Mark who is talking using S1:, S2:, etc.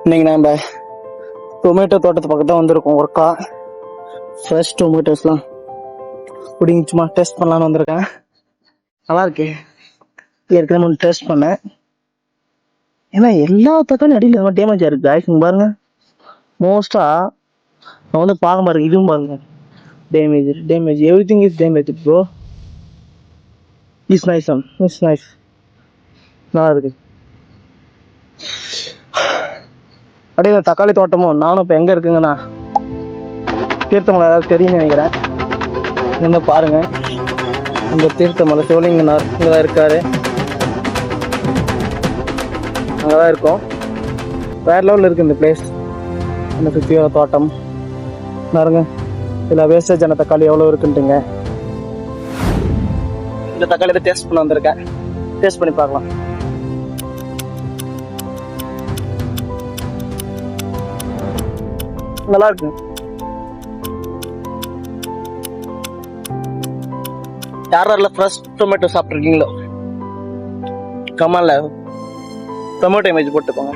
S1: இன்னைக்கு நம்ம டொமேட்டோ தோட்டத்து பக்கம் தான் வந்திருக்கோம். ஒர்க்கா ஃப்ரெஷ் டொமேட்டோஸ்லாம் பிடிங்க சும்மா டேஸ்ட் பண்ணலான்னு வந்திருக்கேன். நல்லா இருக்கு. ஏற்கனவே ஒன்று டேஸ்ட் பண்ணேன். ஏன்னா எல்லா தக்காளியும் அடியில் டேமேஜ் ஆயிருக்கு. ஆயிடுச்சுங்க பாருங்க. மோஸ்டா நான் வந்து பார்க்க பாருங்க, இதுவும் பாருங்க damage every thing is damage bro. Is nice is nice. நல்லா இருக்கு. அப்படியே இந்த தக்காளி தோட்டமும் நானும் இப்போ எங்கே இருக்குங்கண்ணா தீர்த்தமலை, ஏதாவது தெரியும்னு நினைக்கிறேன். இங்கே பாருங்க, இந்த தீர்த்தமலை சிவலிங்கனார் இங்கே தான் இருக்காரு. அங்கே தான் இருக்கும். வேற லெவலில் இருக்குது இந்த பிளேஸ். இந்த சுற்றியோட தோட்டம் பாருங்க. இதில் வேஸ்டேஜான தக்காளி எவ்வளோ இருக்குன்ட்டுங்க. இந்த தக்காளி தான் டேஸ்ட் பண்ண வந்திருக்கேன். டேஸ்ட் பண்ணி பார்க்கலாம். நல்லா இருக்கு. யாரெல்லாம் ஃப்ரெஷ் டொமேட்டோ சாப்பிட்ருக்கீங்களோ கமெண்ட்ல டொமேட்டோ இமேஜ் போட்டுக்கோங்க.